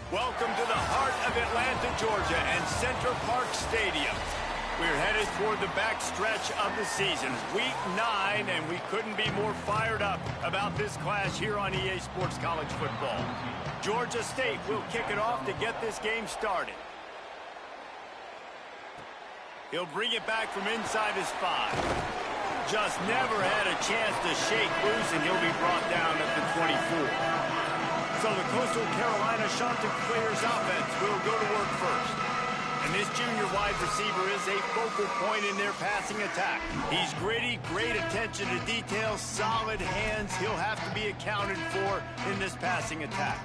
Welcome to the heart of Atlanta, Georgia, and Center Park Stadium. We're headed toward the backstretch of the season, Week 9, and we couldn't be more fired up about this clash here on EA Sports College Football. Georgia State will kick it off to get this game started. He'll bring it back from inside his 5. Just never had a chance to shake loose, and he'll be brought down at the 24. So the Coastal Carolina Chanticleers offense will go to work first. And this junior wide receiver is a focal point in their passing attack. He's gritty, great attention to detail, solid hands. He'll have to be accounted for in this passing attack.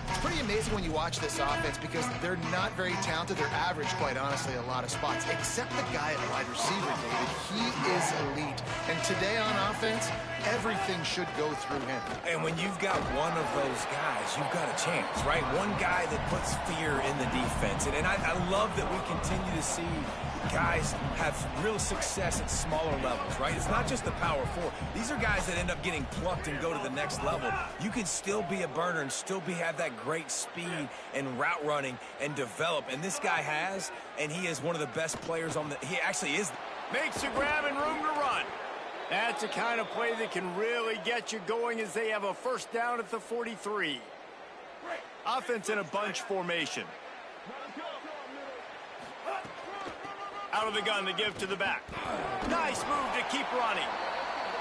It's pretty amazing when you watch this offense because they're not very talented. They're average, quite honestly, a lot of spots. Except the guy at wide receiver, David. He is elite. And today on offense, everything should go through him. And when you've got one of those guys, you've got a chance, right? One guy that puts fear in the defense. And I love that we continue to see guys have real success at smaller levels, right? It's not just the power 4. These are guys that end up getting plucked and go to the next level. You can still be a burner and still have that great speed and route running and develop. And this guy has, and he is one of the best players on the... He actually is. Makes a grab and room to run. That's the kind of play that can really get you going as they have a first down at the 43. Offense in a bunch formation. Out of the gun to give to the back. Nice move to keep running.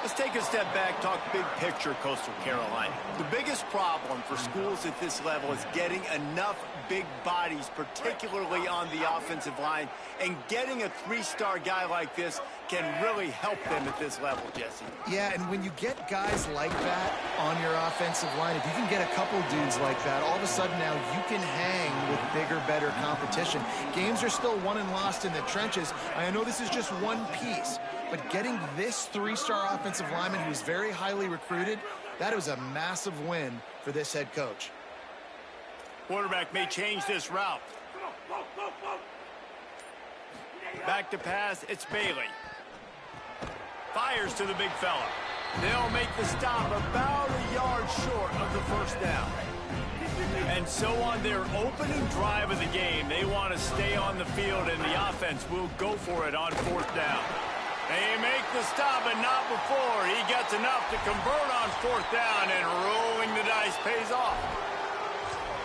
Let's take a step back, talk big picture Coastal Carolina. The biggest problem for schools at this level is getting enough big bodies, particularly on the offensive line, and getting a 3-star guy like this can really help them at this level, Jesse. Yeah, and when you get guys like that on your offensive line, if you can get a couple dudes like that, all of a sudden now you can hang with bigger, better competition. Games are still won and lost in the trenches. I know this is just one piece, but getting this 3-star offensive lineman who's very highly recruited, that was a massive win for this head coach. Quarterback may change this route. Back to pass, it's Bailey. Fires to the big fella. They'll make the stop about a yard short of the first down. And so on their opening drive of the game, they want to stay on the field, and the offense will go for it on 4th down. They make the stop, but not before. He gets enough to convert on 4th down, and rolling the dice pays off.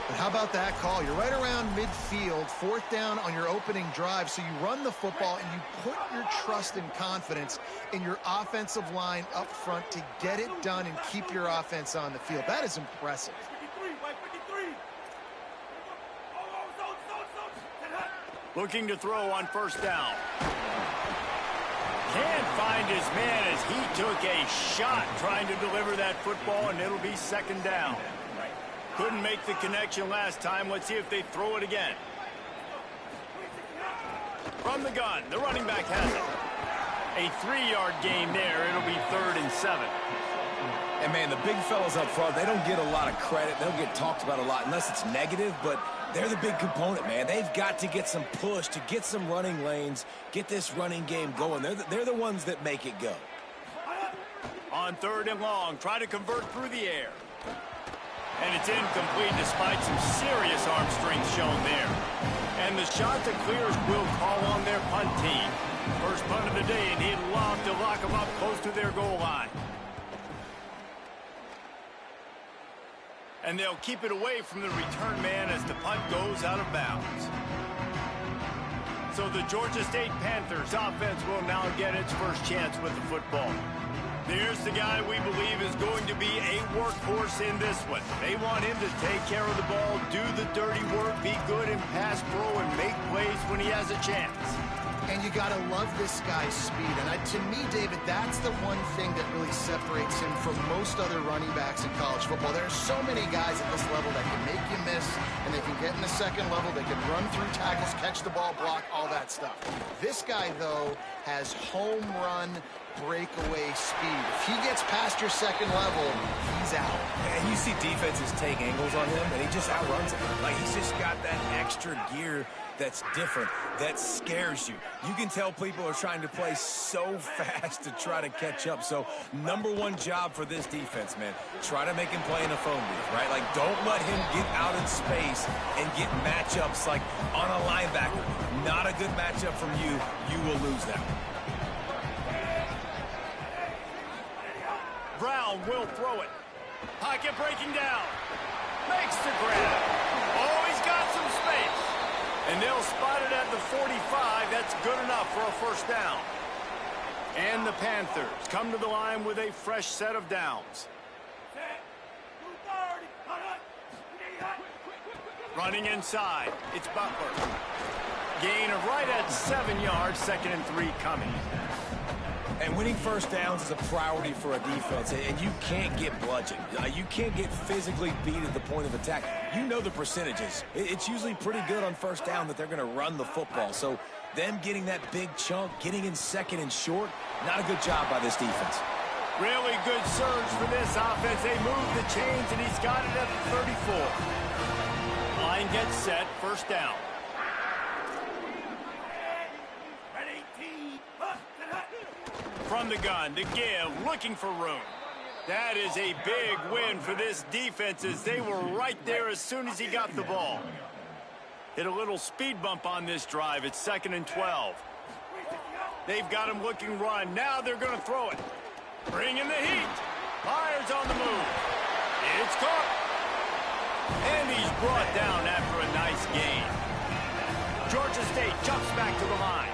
But how about that call? You're right around midfield, 4th down on your opening drive, so you run the football and you put your trust and confidence in your offensive line up front to get it done and keep your offense on the field. That is impressive. Looking to throw on 1st down. Can't find his man as he took a shot trying to deliver that football, and it'll be 2nd down. Couldn't make the connection last time. Let's see if they throw it again. From the gun, the running back has it. A 3-yard gain there. It'll be 3rd and 7. And, man, the big fellas up front, they don't get a lot of credit. They don't get talked about a lot unless it's negative, but they're the big component, man. They've got to get some push, to get some running lanes, get this running game going. They're the ones that make it go. On 3rd and long, try to convert through the air. And it's incomplete despite some serious arm strength shown there. And the Chanticleers will call on their punt team. First punt of the day, and he'd love to lock them up close to their goal line. And they'll keep it away from the return man as the punt goes out of bounds. So the Georgia State Panthers offense will now get its first chance with the football. Here's the guy we believe is going to be a workhorse in this one. They want him to take care of the ball, do the dirty work, be good in pass pro, and make plays when he has a chance. And you got to love this guy's speed. And to me, David, that's the one thing that really separates him from most other running backs in college football. There are so many guys at this level that can make you miss, and they can get in the second level. They can run through tackles, catch the ball, block, all that stuff. This guy, though, has home run breakaway speed. If he gets past your second level, he's out. And you see defenses take angles on him, and he just outruns them. Like, he's just got that extra gear that's different, that scares you. You can tell people are trying to play so fast to try to catch up. So, #1 job for this defense, man. Try to make him play in a phone booth, right? Like, don't let him get out in space and get matchups like on a linebacker. Not a good matchup from you. You will lose that one. Brown will throw it. Pocket breaking down. Makes the grab. Oh, he's got some space. And they'll spot it at the 45. That's good enough for a first down. And the Panthers come to the line with a fresh set of downs. Running inside. It's Butler. Gain of right at 7 yards. 2nd and 3 coming. And winning first downs is a priority for a defense, and you can't get bludgeoned. You can't get physically beat at the point of attack. You know the percentages. It's usually pretty good on first down that they're going to run the football. So them getting that big chunk, getting in 2nd and short, not a good job by this defense. Really good surge for this offense. They move the chains, and he's got it at the 34. Line gets set, first down. From the gun, the give, looking for room. That is a big win for this defense as they were right there as soon as he got the ball. Hit a little speed bump on this drive. It's 2nd and 12. They've got him looking run. Now they're going to throw it. Bring in the heat. Fires on the move. It's caught. And he's brought down after a nice gain. Georgia State jumps back to the line.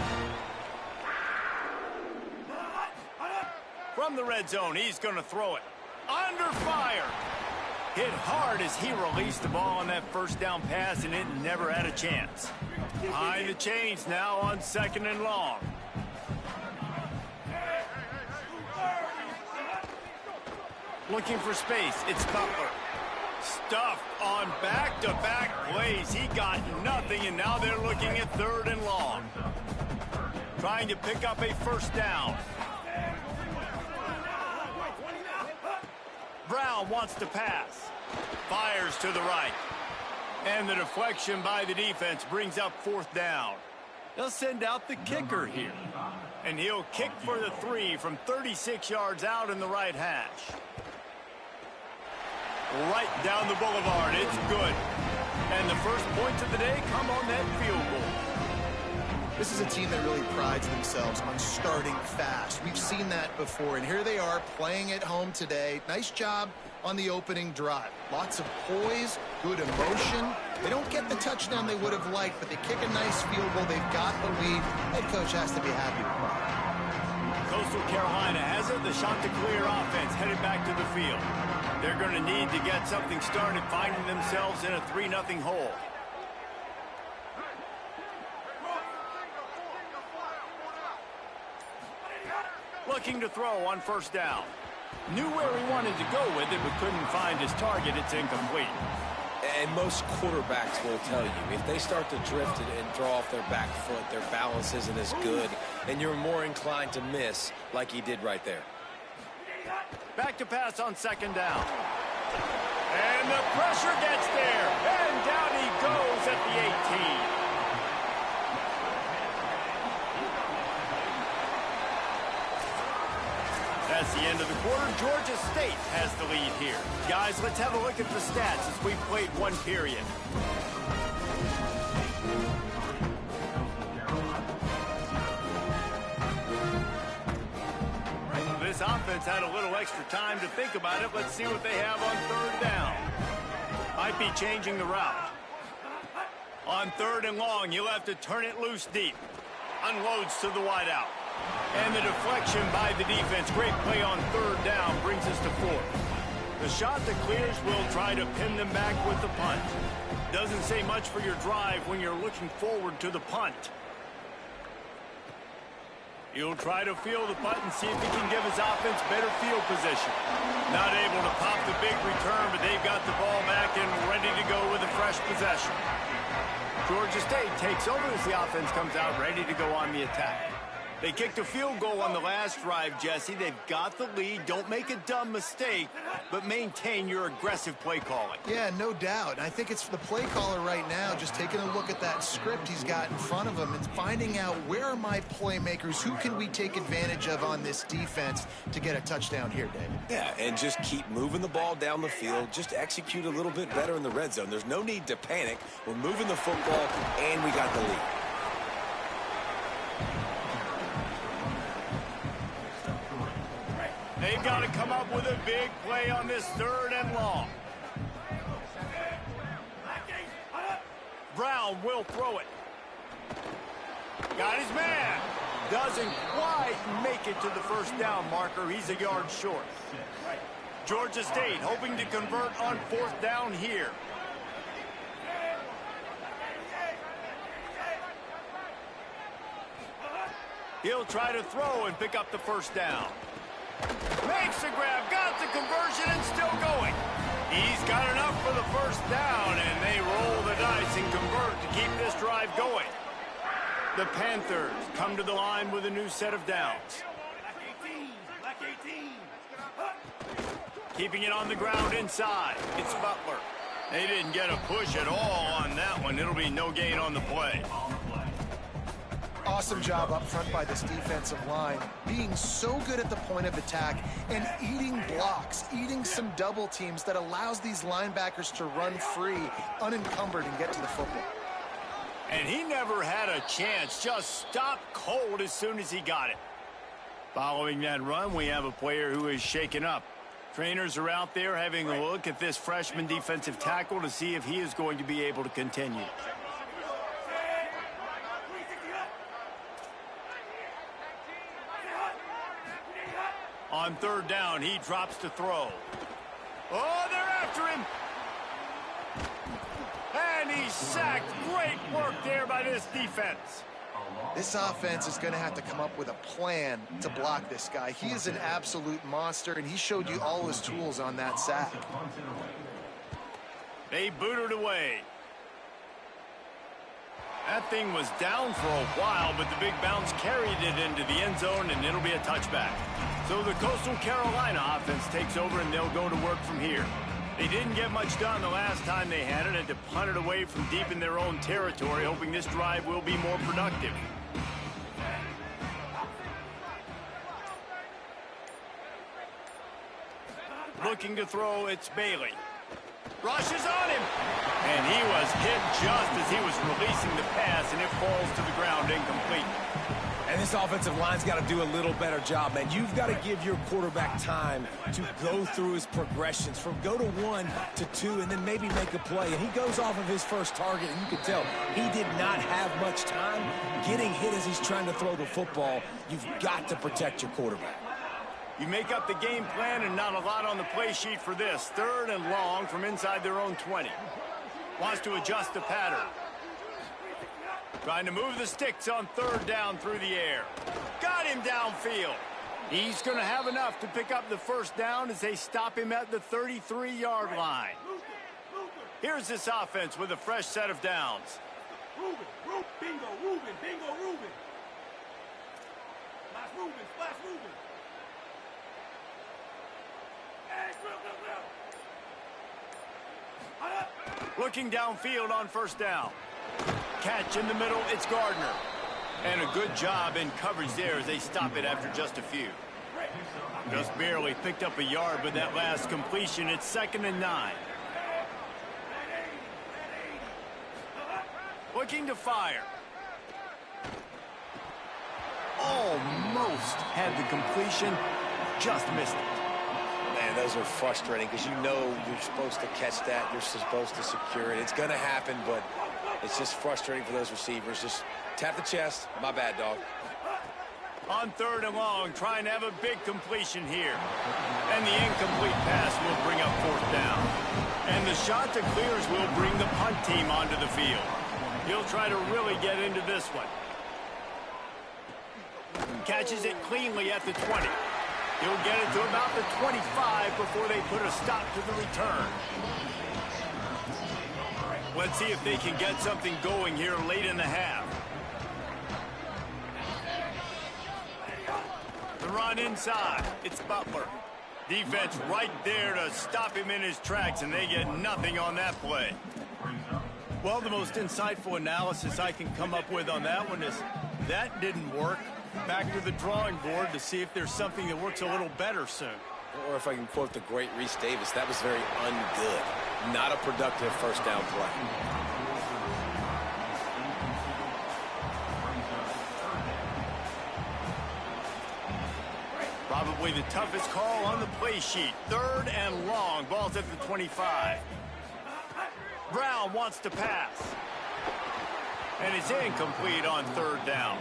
From the red zone, he's going to throw it. Under fire. Hit hard as he released the ball on that first down pass, and it never had a chance. Behind the chains now on 2nd and long. Looking for space. It's Butler. Stuffed on back-to-back plays. He got nothing, and now they're looking at 3rd and long. Trying to pick up a first down. Brown wants to pass. Fires to the right. And the deflection by the defense brings up 4th down. They'll send out the kicker here. And he'll kick for the 3 from 36 yards out in the right hash. Right down the boulevard. It's good. And the first points of the day come on that field goal. This is a team that really prides themselves on starting fast. We've seen that before, and here they are playing at home today. Nice job on the opening drive. Lots of poise, good emotion. They don't get the touchdown they would have liked, but they kick a nice field goal. They've got the lead. Head coach has to be happy with that. Coastal Carolina has it. The Chanticleer offense headed back to the field. They're going to need to get something started, finding themselves in a 3-0 hole. Looking to throw on first down. Knew where he wanted to go with it, but couldn't find his target. It's incomplete. And most quarterbacks will tell you, if they start to drift and draw off their back foot, their balance isn't as good, and you're more inclined to miss like he did right there. Back to pass on 2nd down. And the pressure gets there. And down he goes at the 18. That's the end of the quarter. Georgia State has the lead here. Guys, let's have a look at the stats as we've played one period. This offense had a little extra time to think about it. Let's see what they have on 3rd down. Might be changing the route. On 3rd and long, you'll have to turn it loose deep. Unloads to the wideout. And the deflection by the defense. Great play on 3rd down brings us to 4th. The Chanticleers will try to pin them back with the punt. Doesn't say much for your drive when you're looking forward to the punt. He'll try to field the punt and see if he can give his offense better field position. Not able to pop the big return, but they've got the ball back and ready to go with a fresh possession. Georgia State takes over as the offense comes out ready to go on the attack. They kicked a field goal on the last drive, Jesse. They've got the lead. Don't make a dumb mistake, but maintain your aggressive play calling. Yeah, no doubt. I think it's the play caller right now just taking a look at that script he's got in front of him and finding out where are my playmakers, who can we take advantage of on this defense to get a touchdown here, David. Yeah, and just keep moving the ball down the field. Just execute a little bit better in the red zone. There's no need to panic. We're moving the football, and we got the lead. They've got to come up with a big play on this 3rd and long. Brown will throw it. Got his man. Doesn't quite make it to the first down marker. He's a yard short. Georgia State hoping to convert on 4th down here. He'll try to throw and pick up the first down. Makes the grab, got the conversion, and still going. He's got enough for the first down, and they roll the dice and convert to keep this drive going. The Panthers come to the line with a new set of downs. Keeping it on the ground inside. It's Butler. They didn't get a push at all on that one. It'll be no gain on the play. Awesome job up front by this defensive line, being so good at the point of attack and eating blocks, eating some double teams that allows these linebackers to run free, unencumbered, and get to the football. And he never had a chance, just stopped cold as soon as he got it. Following that run, we have a player who is shaken up. Trainers are out there having a look at this freshman defensive tackle to see if he is going to be able to continue. On 3rd down, he drops to throw. Oh, they're after him. And he's sacked. Great work there by this defense. This offense is going to have to come up with a plan to block this guy. He is an absolute monster, and he showed you all his tools on that sack. They booted away. That thing was down for a while, but the big bounce carried it into the end zone, and it'll be a touchback. So the Coastal Carolina offense takes over, and they'll go to work from here. They didn't get much done the last time they had it, and to punt it away from deep in their own territory, hoping this drive will be more productive. Looking to throw, it's Bailey. Rushes on him. And he was hit just as he was releasing the pass, and it falls to the ground incomplete. And this offensive line's got to do a little better job, man. You've got to give your quarterback time to go through his progressions from go to 1 to 2 and then maybe make a play. And he goes off of his first target, and you can tell he did not have much time getting hit as he's trying to throw the football. You've got to protect your quarterback. You make up the game plan and not a lot on the play sheet for this. 3rd and long from inside their own 20. Wants to adjust the pattern. Trying to move the sticks on 3rd down through the air. Got him downfield. He's going to have enough to pick up the first down as they stop him at the 33-yard line. Here's this offense with a fresh set of downs. Ruben, bingo, Ruben, bingo, Ruben. Splash Ruben, splash Ruben. Looking downfield on 1st down. Catch in the middle, it's Gardner. And a good job in coverage there as they stop it after just a few. Just barely picked up a yard with that last completion. It's 2nd and 9. Looking to fire. Almost had the completion, just missed it. Man, those are frustrating because you know you're supposed to catch that. You're supposed to secure it. It's going to happen, but it's just frustrating for those receivers. Just tap the chest. My bad, dog. On 3rd and long, trying to have a big completion here. And the incomplete pass will bring up 4th down. And the shot that clears will bring the punt team onto the field. He'll try to really get into this one. Catches it cleanly at the 20. He'll get it to about the 25 before they put a stop to the return. Let's see if they can get something going here late in the half. run inside. It's Butler. Defense right there to stop him in his tracks, and they get nothing on that play. Well, the most insightful analysis I can come up with on that one is that didn't work. Back to the drawing board to see if there's something that works a little better soon. Or if I can quote the great Reese Davis, that was very ungood. Not a productive first down play. Probably the toughest call on the play sheet. 3rd and long. Ball's at the 25. Brown wants to pass. And it's incomplete on 3rd down.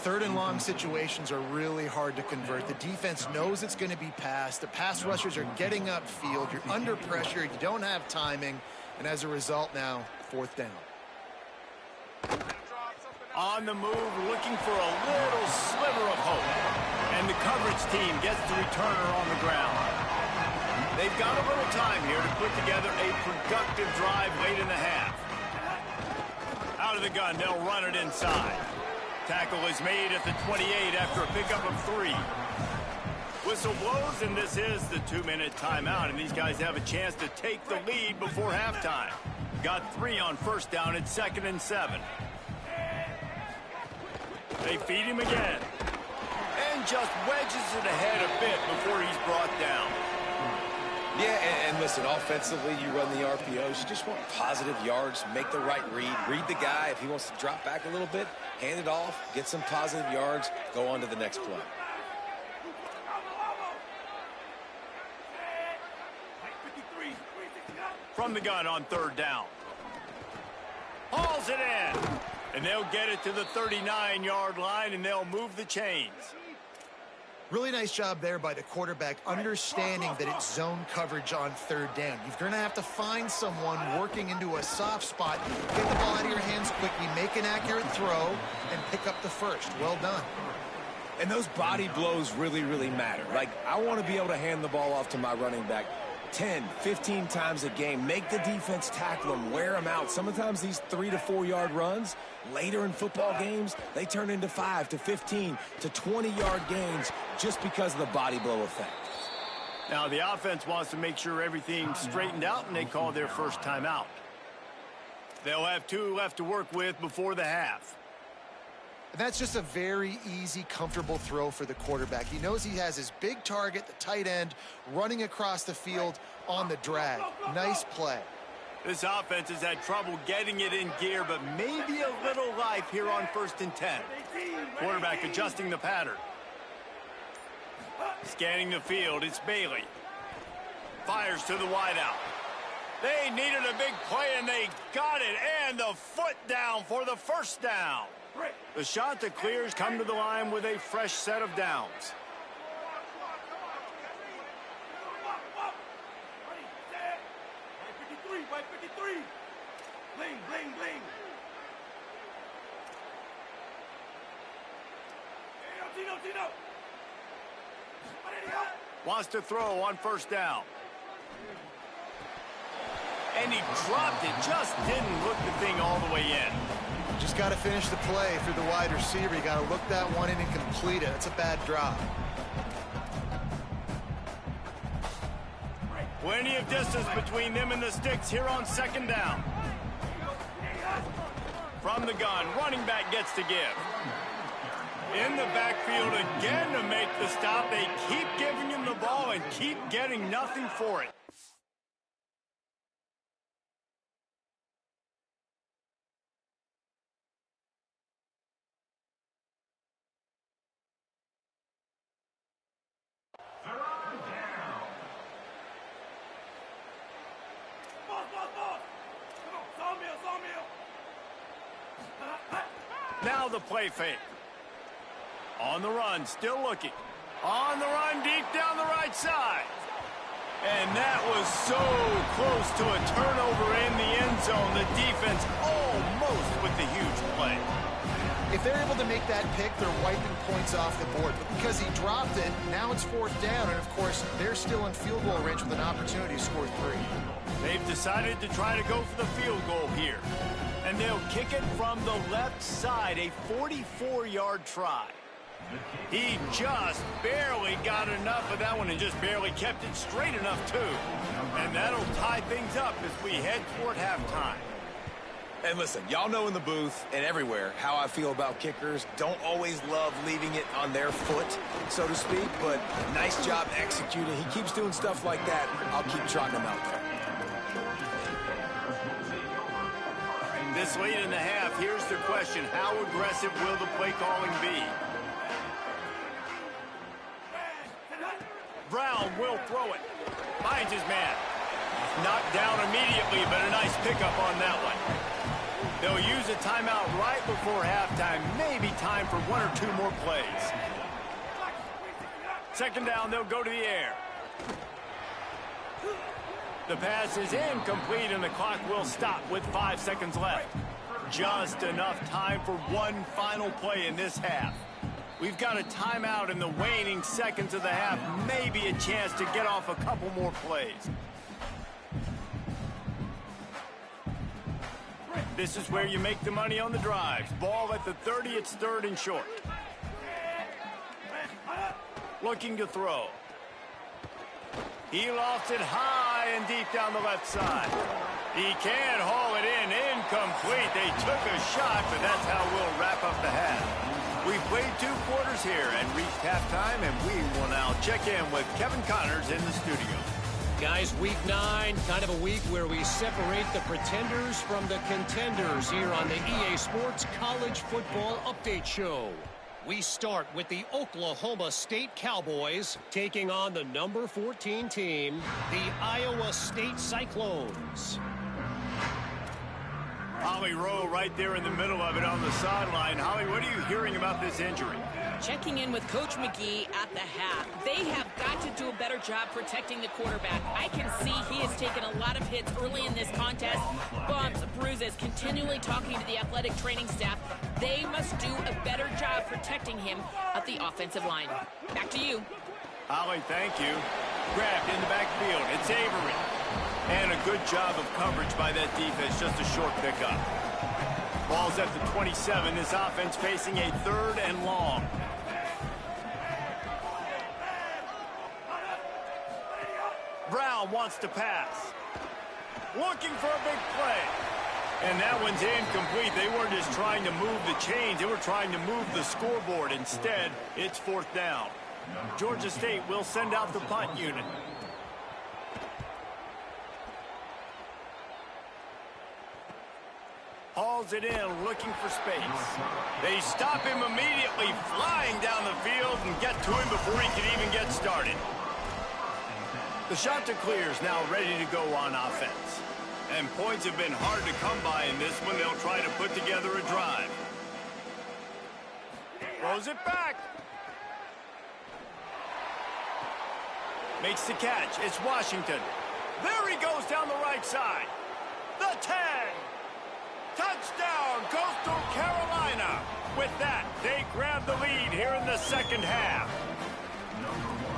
3rd and long situations are really hard to convert. The defense knows it's going to be passed. The pass rushers are getting upfield. You're under pressure. You don't have timing. And as a result now, 4th down. On the move, looking for a little sliver of hope. And the coverage team gets the returner on the ground. They've got a little time here to put together a productive drive late in the half. Out of the gun, they'll run it inside. Tackle is made at the 28 after a pickup of 3. Whistle blows, and this is the 2-minute timeout, and these guys have a chance to take the lead before halftime. Got 3 on 1st down at 2nd and 7. They feed him again. And just wedges it ahead a bit before he's brought down. Yeah, and listen, offensively, you run the RPOs. You just want positive yards, make the right read the guy. If he wants to drop back a little bit, hand it off, get some positive yards, go on to the next play. From the gun on 3rd down. Hauls it in. And they'll get it to the 39-yard line, and they'll move the chains. Really nice job there by the quarterback, understanding that it's zone coverage on 3rd down. You're going to have to find someone working into a soft spot, get the ball out of your hands quickly, make an accurate throw, and pick up the first. Well done. And those body blows really, really matter. Like, I want to be able to hand the ball off to my running back 10, 15 times a game. Make the defense tackle them, wear them out. Sometimes these 3 to 4 yard runs, later in football games, they turn into 5 to 15 to 20-yard gains just because of the body blow effect. Now, the offense wants to make sure everything's straightened out, and they call their first timeout. They'll have 2 left to work with before the half. And that's just a very easy, comfortable throw for the quarterback. He knows he has his big target, the tight end, running across the field on the drag. Nice play. This offense has had trouble getting it in gear, but maybe a little life here on 1st and 10. Quarterback adjusting the pattern. Scanning the field, it's Bailey. Fires to the wideout. They needed a big play, and they got it, and the foot down for the 1st down. The shot that clears come to the line with a fresh set of downs. White 53. Bling, bling, bling. Tino. Wants to throw on 1st down. And he dropped it. Just didn't look the thing all the way in. Just got to finish the play for the wide receiver. You got to look that one in and complete it. It's a bad drop. Plenty of distance between them and the sticks here on 2nd down. From the gun, running back gets to give. In the backfield again to make the stop. They keep giving him the ball and keep getting nothing for it. Now the play fake. On the run, still looking. On the run, deep down the right side. And that was so close to a turnover in the end zone. The defense almost with the huge play. If they're able to make that pick, they're wiping points off the board. But because he dropped it, now it's 4th down. And, of course, they're still in field goal range with an opportunity to score 3. They've decided to try to go for the field goal here. And they'll kick it from the left side, a 44-yard try. He just barely got enough of that one and just barely kept it straight enough, too. And that'll tie things up as we head toward halftime. And listen, y'all know in the booth and everywhere how I feel about kickers. Don't always love leaving it on their foot, so to speak, but nice job executing. He keeps doing stuff like that. I'll keep trotting him out there. This late in the half, here's the question. How aggressive will the play calling be? Brown will throw it. Finds his man. Knocked down immediately, but a nice pickup on that one. They'll use a timeout right before halftime. Maybe time for one or two more plays. Second down, they'll go to the air. The pass is incomplete, and the clock will stop with 5 seconds left. Just enough time for one final play in this half. We've got a timeout in the waning seconds of the half. Maybe a chance to get off a couple more plays. This is where you make the money on the drives. Ball at the 30, it's third and short. Looking to throw. He lofts it high and deep down the left side. He can't haul it in. Incomplete. They took a shot, but that's how we'll wrap up the half. We've played 2 quarters here and reached halftime, and we will now check in with Kevin Connors in the studio. Guys, week 9, kind of a week where we separate the pretenders from the contenders here on the EA Sports College Football Update Show. We start with the Oklahoma State Cowboys taking on the number 14 team, the Iowa State Cyclones. Holly Rowe right there in the middle of it on the sideline. Holly, what are you hearing about this injury? Checking in with Coach McGee at the half. They have got to do a better job protecting the quarterback. I can see he has taken a lot of hits early in this contest. Bumps, bruises, continually talking to the athletic training staff. They must do a better job protecting him at the offensive line. Back to you. Holly, thank you. Grabbed in the backfield. It's Avery. And a good job of coverage by that defense. Just a short pickup. Ball's at the 27. This offense facing a 3rd and long. Brown wants to pass. Looking for a big play. And that one's incomplete. They weren't just trying to move the chains. They were trying to move the scoreboard. Instead, it's 4th down. Georgia State will send out the punt unit. Hauls it in, looking for space. They stop him immediately, flying down the field and get to him before he can even get started. The shot to clear is now ready to go on offense. And points have been hard to come by in this one. They'll try to put together a drive. Throws it back. Makes the catch. It's Washington. There he goes down the right side. The 10. Touchdown, Coastal Carolina. With that, they grab the lead here in the second half.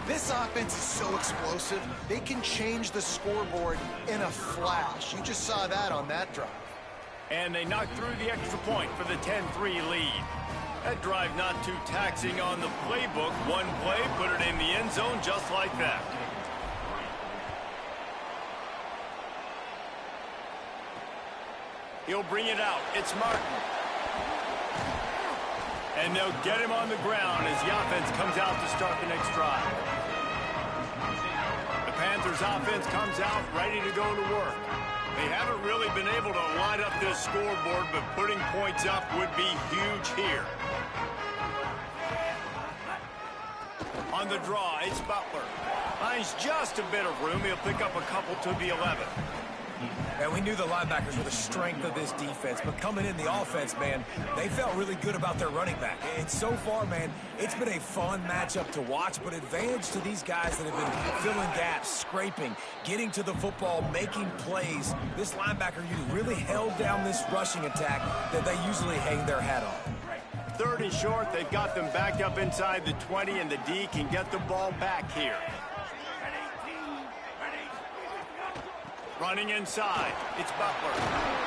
This offense is so explosive, they can change the scoreboard in a flash. You just saw that on that drive. And they knocked through the extra point for the 10-3 lead. That drive not too taxing on the playbook. One play, put it in the end zone just like that. He'll bring it out. It's Martin. And they'll get him on the ground as the offense comes out to start the next drive. The Panthers offense comes out ready to go to work. They haven't really been able to line up this scoreboard, but putting points up would be huge here. On the draw, it's Butler. Finds just a bit of room. He'll pick up a couple to the 11. And we knew the linebackers were the strength of this defense, but coming in the offense, man, they felt really good about their running back. And so far, man, it's been a fun matchup to watch, but advantage to these guys that have been filling gaps, scraping, getting to the football, making plays. This linebacker unit really held down this rushing attack that they usually hang their hat on. 3rd and short, they've got them backed up inside the 20, and the D can get the ball back here. Running inside, it's Butler.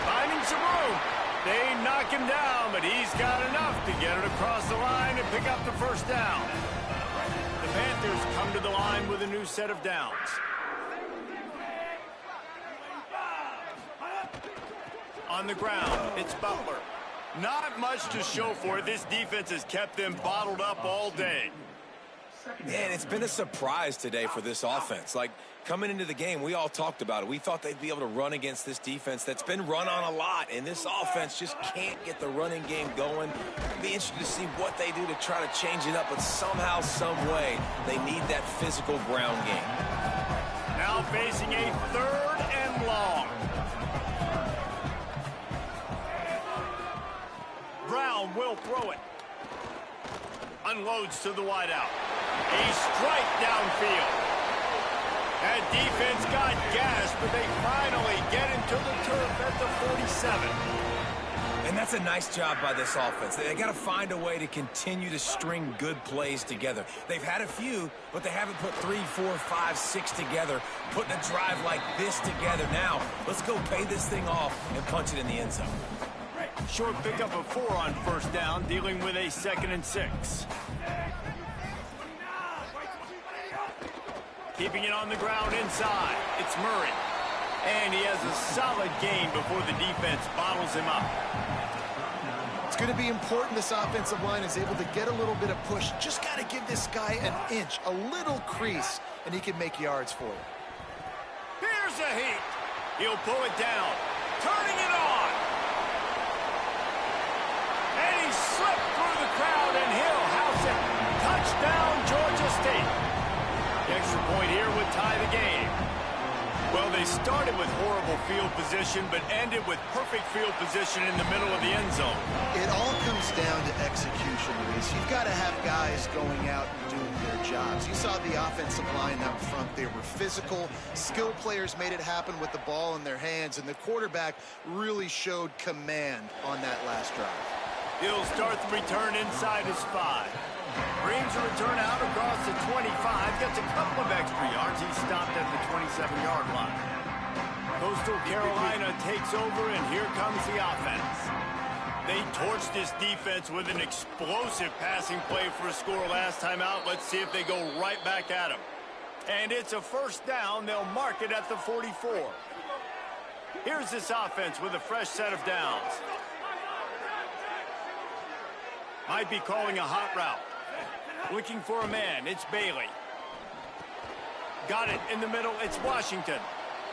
Finding some room. They knock him down, but he's got enough to get it across the line and pick up the first down. The Panthers come to the line with a new set of downs. On the ground, it's Butler. Not much to show for it. This defense has kept them bottled up all day. Man, it's been a surprise today for this offense. Like, coming into the game, we all talked about it. We thought they'd be able to run against this defense that's been run on a lot, and this offense just can't get the running game going. Be interested to see what they do to try to change it up, but somehow, some way, they need that physical ground game. Now facing a 3rd and long. Brown will throw it. Unloads to the wideout. A strike downfield. That defense got gas, but they finally get him to the turf at the 47. And that's a nice job by this offense. They got to find a way to continue to string good plays together. They've had a few, but they haven't put 3, 4, 5, 6 together, putting a drive like this together. Now, let's go pay this thing off and punch it in the end zone. Short pickup of 4 on first down, dealing with a 2nd and 6. Keeping it on the ground inside. It's Murray. And he has a solid gain before the defense bottles him up. It's going to be important this offensive line is able to get a little bit of push. Just got to give this guy an inch, a little crease, and he can make yards for you. Here's a heat. He'll pull it down. Turning it on. And he slipped through the crowd, and he'll house it. Touchdown, Georgia State. The extra point here would tie the game. Well, they started with horrible field position, but ended with perfect field position in the middle of the end zone. It all comes down to execution, Luis. You've got to have guys going out and doing their jobs. You saw the offensive line up front. They were physical. Skilled players made it happen with the ball in their hands, and the quarterback really showed command on that last drive. He'll start the return inside his 5. Brings a return out across the 25. Gets a couple of extra yards. He stopped at the 27-yard line. Coastal Carolina takes over, and here comes the offense. They torched this defense with an explosive passing play for a score last time out. Let's see if they go right back at him. And it's a first down. They'll mark it at the 44. Here's this offense with a fresh set of downs. Might be calling a hot route. Looking for a man. It's Bailey. Got it in the middle. It's Washington.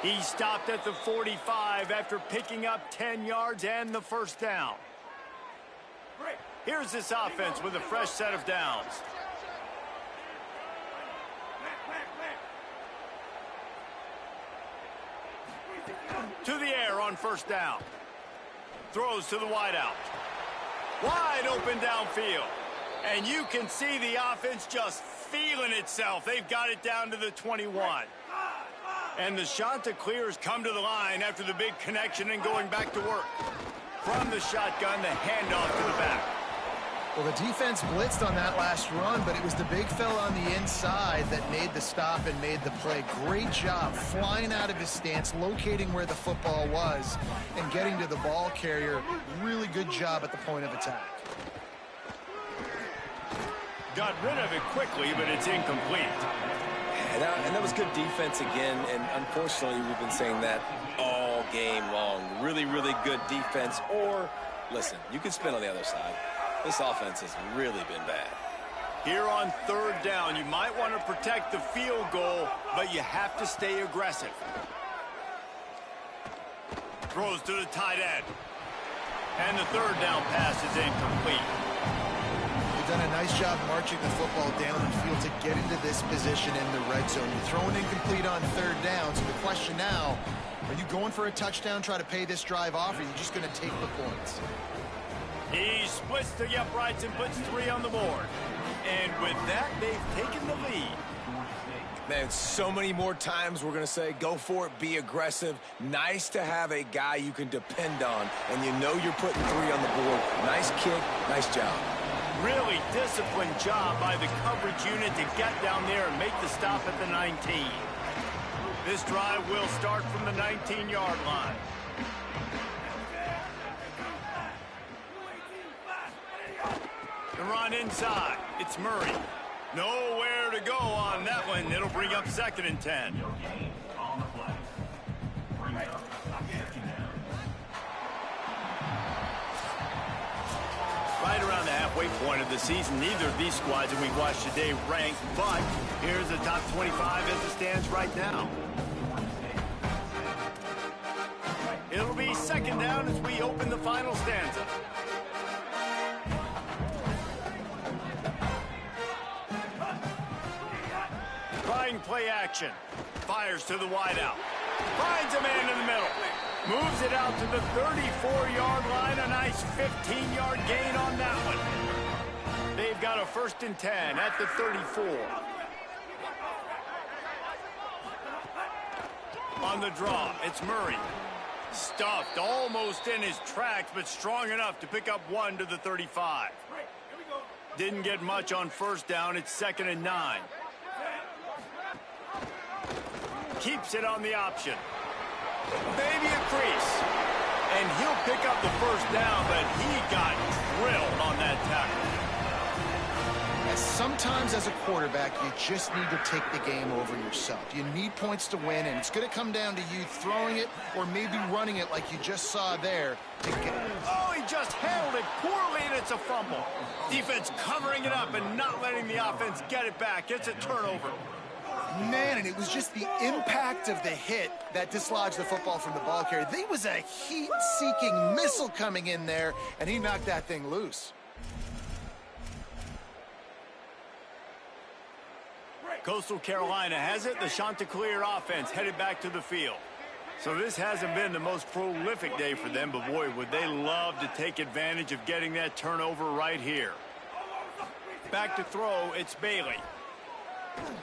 He stopped at the 45 after picking up 10 yards and the first down. Here's this offense with a fresh set of downs. To the air on first down. Throws to the wideout. Wide open downfield. And you can see the offense just feeling itself. They've got it down to the 21. And the Chanticleers come to the line after the big connection and going back to work. From the shotgun, the handoff to the back. Well, the defense blitzed on that last run, but it was the big fella on the inside that made the stop and made the play. Great job flying out of his stance, locating where the football was, and getting to the ball carrier. Really good job at the point of attack. Got rid of it quickly, but it's incomplete. And that was good defense again, and unfortunately we've been saying that all game long. Really, really good defense. Or, listen, you can spin on the other side. This offense has really been bad. Here on third down, you might want to protect the field goal, but you have to stay aggressive. Throws to the tight end. And the third down pass is incomplete. They've done a nice job marching the football down the field to get into this position in the red zone. You're throwing incomplete on third down, so the question now, are you going for a touchdown, try to pay this drive off, or are you just going to take the points? He splits the uprights and puts 3 on the board. And with that, they've taken the lead. Man, so many more times we're going to say, go for it, be aggressive. Nice to have a guy you can depend on, and you know you're putting 3 on the board. Nice kick, nice job. Really disciplined job by the coverage unit to get down there and make the stop at the 19. This drive will start from the 19-yard line. The run inside. It's Murray. Nowhere to go on that one. It'll bring up 2nd and 10. Right around the halfway point of the season, neither of these squads that we've watched today ranked, but here's the top 25 as it stands right now. It'll be 2nd down as we open the final stanza. Trying play action. Fires to the wideout. Finds a man in the middle. Moves it out to the 34-yard line. A nice 15-yard gain on that one. They've got a 1st and 10 at the 34. On the draw, it's Murray. Stuffed almost in his tracks, but strong enough to pick up 1 to the 35. Didn't get much on 1st down. It's 2nd and 9. Keeps it on the option. Maybe a crease. And he'll pick up the 1st down, but he got drilled on that tackle. Sometimes as a quarterback, you just need to take the game over yourself. You need points to win, and it's going to come down to you throwing it or maybe running it like you just saw there to get it. Oh, he just handled it poorly, and it's a fumble. Defense covering it up and not letting the offense get it back. It's a turnover. Man, and it was just the impact of the hit that dislodged the football from the ball carrier. There was a heat-seeking missile coming in there, and he knocked that thing loose. Coastal Carolina has it. The Chanticleer offense headed back to the field. So this hasn't been the most prolific day for them, but boy, would they love to take advantage of getting that turnover right here. Back to throw, it's Bailey.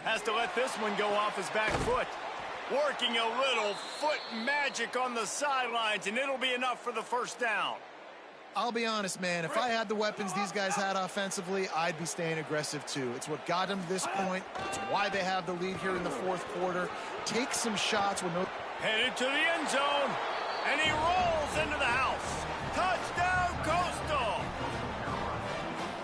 Has to let this one go off his back foot. Working a little foot magic on the sidelines, and it'll be enough for the 1st down. I'll be honest, man, if I had the weapons these guys had offensively, I'd be staying aggressive too. It's what got them to this point. It's why they have the lead here in the 4th quarter. Take some shots with no... Headed to the end zone, and he rolls into the house. Touchdown, Coastal!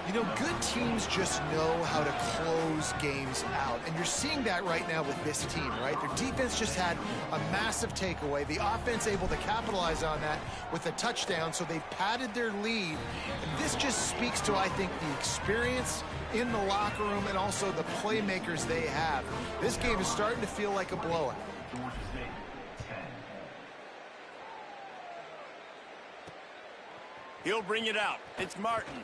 You know, good teams just know how to close games out, and you're seeing that right now with this team, right? Their defense just had a massive takeaway. The offense able to capitalize on that with a touchdown, so they've padded their lead. And this just speaks to, I think, the experience in the locker room and also the playmakers they have. This game is starting to feel like a blowout. He'll bring it out. It's Martin.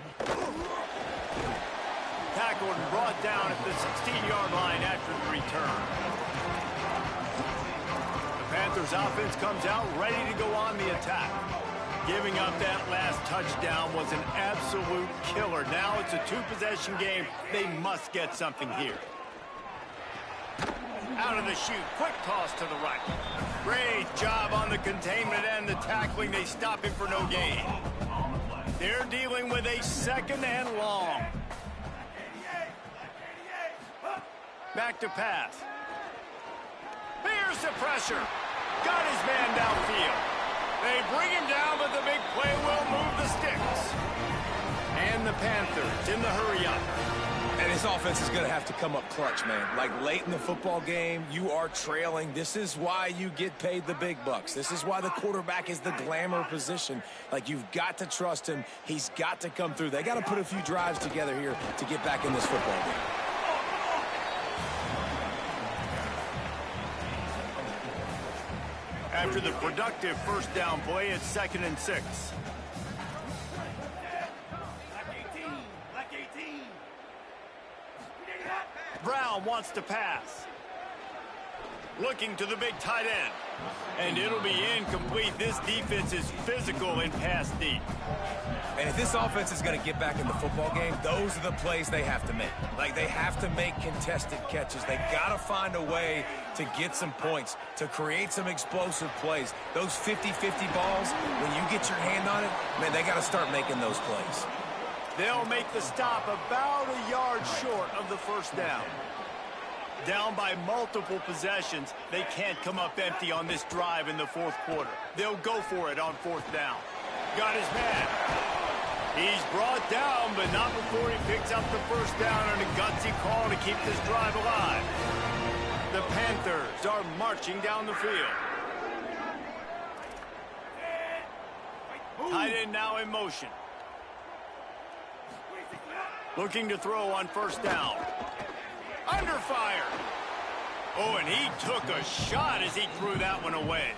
Tackled and brought down at the 16-yard line after the return. The Panthers offense comes out ready to go on the attack. Giving up that last touchdown was an absolute killer. Now it's a 2-possession game. They must get something here. Out of the chute. Quick toss to the right. Great job on the containment and the tackling. They stop him for no gain. They're dealing with a 2nd and long. Back to pass. Here's the pressure. Got his man downfield. They bring him down, but the big play will move the sticks. And the Panthers in the hurry-up. And his offense is going to have to come up clutch, man. Like late in the football game, you are trailing. This is why you get paid the big bucks. This is why the quarterback is the glamour position. Like, you've got to trust him. He's got to come through. They got to put a few drives together here to get back in this football game. After the productive 1st down play, it's 2nd and 6. Brown wants to pass. Looking to the big tight end. And it'll be incomplete. This defense is physical in pass deep. And if this offense is going to get back in the football game, those are the plays they have to make. Like, they have to make contested catches. They got to find a way to get some points, to create some explosive plays. Those 50-50 balls, when you get your hand on it, man, they got to start making those plays. They'll make the stop about a yard short of the 1st down. Down by multiple possessions, they can't come up empty on this drive in the 4th quarter. They'll go for it on 4th down. Got his man. He's brought down, but not before he picks up the first down on a gutsy call to keep this drive alive. The Panthers are marching down the field. Tight end now in motion. Looking to throw on first down. Under fire. Oh, and he took a shot as he threw that one away.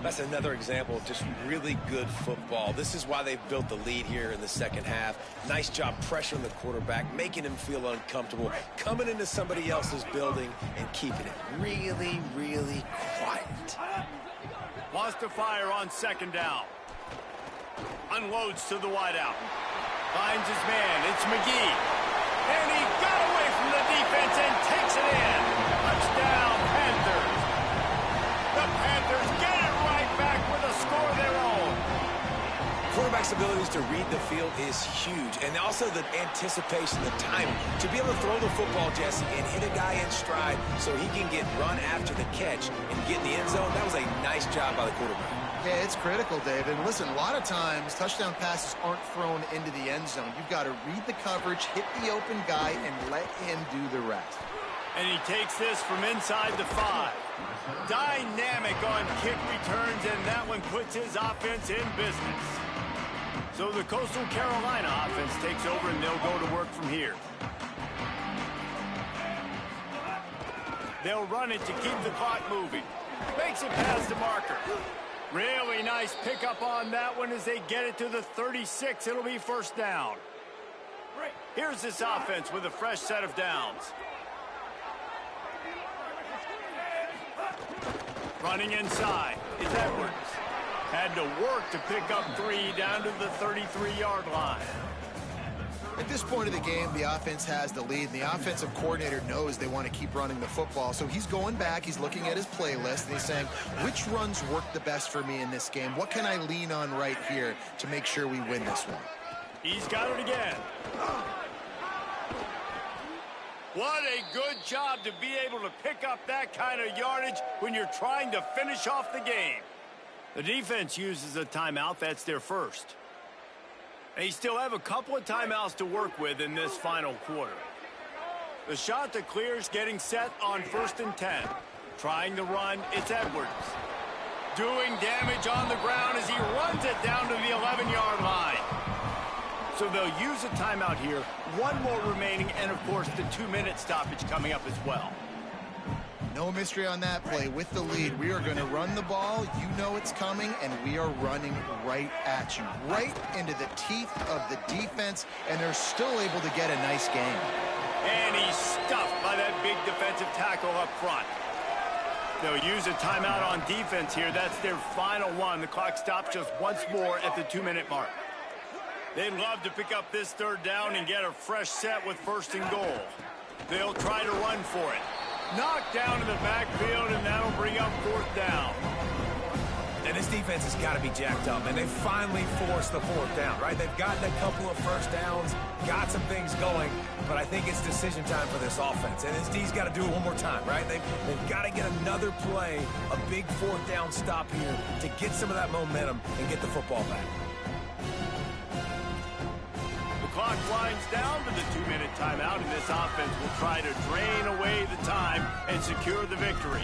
That's another example of just really good football. This is why they've built the lead here in the second half. Nice job pressuring the quarterback, making him feel uncomfortable, coming into somebody else's building and keeping it really, really quiet. Lost to fire on second down. Unloads to the wideout. Finds his man. It's McGee. And he got away from the defense and takes it in. Touchdown, Panthers. The Panthers get it right back with a score of their own. Quarterback's abilities to read the field is huge, and also the anticipation, the timing. To be able to throw the football, Jesse, and hit a guy in stride so he can get run after the catch and get in the end zone, that was a nice job by the quarterback. Yeah, it's critical, David. Listen, a lot of times touchdown passes aren't thrown into the end zone. You've got to read the coverage, hit the open guy, and let him do the rest. And he takes this from inside the 5. Dynamic on kick returns, and that one puts his offense in business. So the Coastal Carolina offense takes over, and they'll go to work from here. They'll run it to keep the clock moving. Makes it past the marker. Really nice pickup on that one as they get it to the 36. It'll be first down. Here's this offense with a fresh set of downs. Running inside is Edwards. Had to work to pick up 3 down to the 33-yard line. At this point of the game, the offense has the lead, and the offensive coordinator knows they want to keep running the football. So he's going back, he's looking at his playlist, and he's saying, which runs work the best for me in this game? What can I lean on right here to make sure we win this one? He's got it again. What a good job to be able to pick up that kind of yardage when you're trying to finish off the game. The defense uses a timeout. That's their first. They still have a couple of timeouts to work with in this final quarter. The shot that clears getting set on 1st and 10. Trying to run, it's Edwards. Doing damage on the ground as he runs it down to the 11-yard line. So they'll use a timeout here. 1 more remaining, and of course the 2-minute stoppage coming up as well. No mystery on that play. With the lead, we are going to run the ball. You know it's coming, and we are running right at you, right into the teeth of the defense, and they're still able to get a nice game. And he's stuffed by that big defensive tackle up front. They'll use a timeout on defense here. That's their final one. The clock stops just once more at the 2-minute mark. They'd love to pick up this 3rd down and get a fresh set with 1st and goal. They'll try to run for it. Knocked down in the backfield, and that'll bring up 4th down. And this defense has got to be jacked up, and they finally forced the 4th down, right? They've gotten a couple of first downs, got some things going, but I think it's decision time for this offense. And this D's got to do it one more time, right? They've got to get another play, a big 4th down stop here to get some of that momentum and get the football back. Clock winds down to the 2-minute timeout, and this offense will try to drain away the time and secure the victory.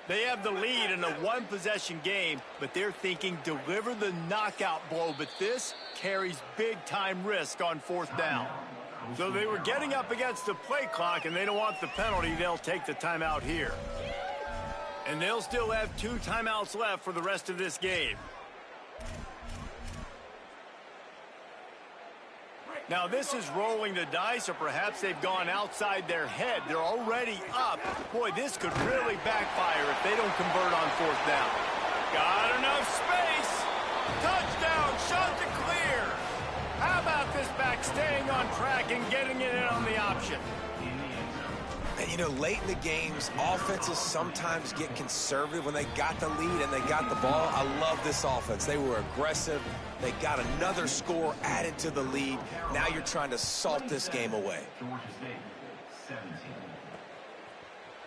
They have the lead in a 1-possession game, but they're thinking deliver the knockout blow, but this carries big-time risk on 4th down. So they were getting up against the play clock, and they don't want the penalty. They'll take the timeout here. And they'll still have 2 timeouts left for the rest of this game. Now, this is rolling the dice, or perhaps they've gone outside their head. They're already up. Boy, this could really backfire if they don't convert on 4th down. Got enough space. Touchdown, shot to clear. How about this back staying on track and getting it in on the option? And, you know, late in the games, offenses sometimes get conservative when they got the lead and they got the ball. I love this offense. They were aggressive. They got another score added to the lead. Now you're trying to salt this game away.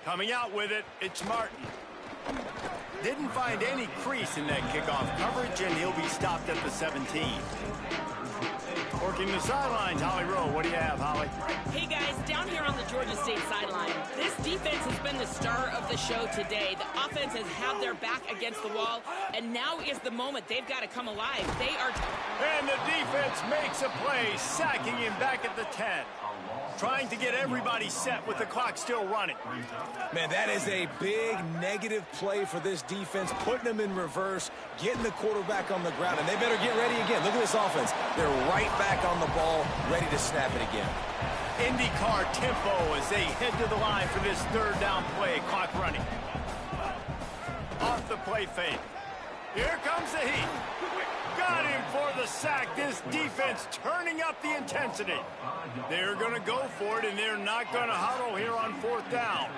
Coming out with it, it's Martin. Didn't find any crease in that kickoff coverage, and he'll be stopped at the 17. Working the sidelines, Holly Rowe. What do you have, Holly? Hey, guys, down here on the Georgia State sideline, this defense has been the star of the show today. The offense has had their back against the wall, and now is the moment they've got to come alive. They are... And the defense makes a play, sacking him back at the 10. Trying to get everybody set with the clock still running. Man, that is a big negative play for this defense, putting them in reverse, getting the quarterback on the ground, and they better get ready again. Look at this offense. They're right back on the ball, ready to snap it again. IndyCar tempo as they head to the line for this third down play, clock running. Off the play fake. Here comes the heat. Got him for the sack. This defense turning up the intensity. They're going to go for it, and they're not going to huddle here on fourth down.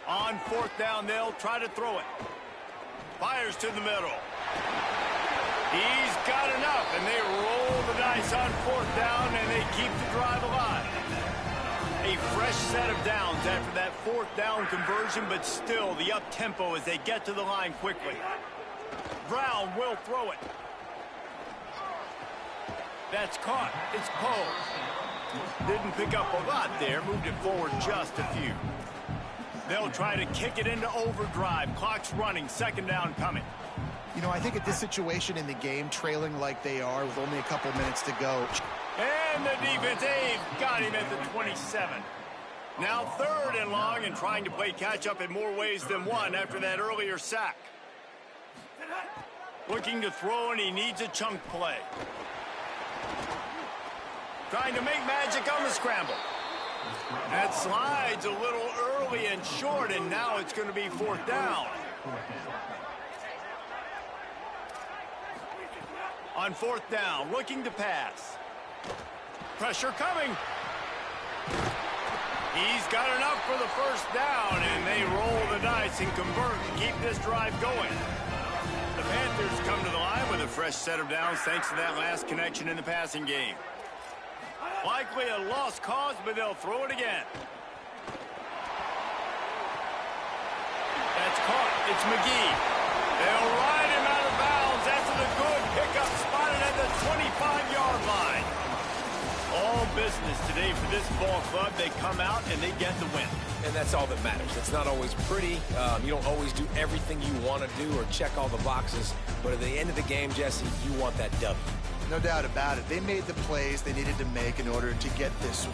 On fourth down, they'll try to throw it. Fires to the middle. He's got enough, and they roll the dice on fourth down, and they keep the drive alive. A fresh set of downs after that fourth down conversion, but still the up-tempo as they get to the line quickly. Brown will throw it. That's caught. It's Poe. Didn't pick up a lot there. Moved it forward just a few. They'll try to kick it into overdrive. Clock's running. Second down coming. You know, I think at this situation in the game, trailing like they are with only a couple minutes to go. And the defense, they've got him at the 27. Now third and long and trying to play catch-up in more ways than one after that earlier sack. Looking to throw, and he needs a chunk play. Trying to make magic on the scramble. That slides a little early and short, and now it's going to be fourth down. On fourth down, looking to pass. Pressure coming. He's got enough for the first down, and they roll the dice and convert to keep this drive going. The Panthers come to the line with a fresh set of downs thanks to that last connection in the passing game. Likely a lost cause, but they'll throw it again. That's caught. It's McGee. They'll ride him out of bounds after the good pickup spotted at the 25-yard line. All business today for this ball club. They come out and they get the win. And that's all that matters. It's not always pretty. You don't always do everything you want to do or check all the boxes. But at the end of the game, Jesse, you want that W. No doubt about it. They made the plays they needed to make in order to get this win.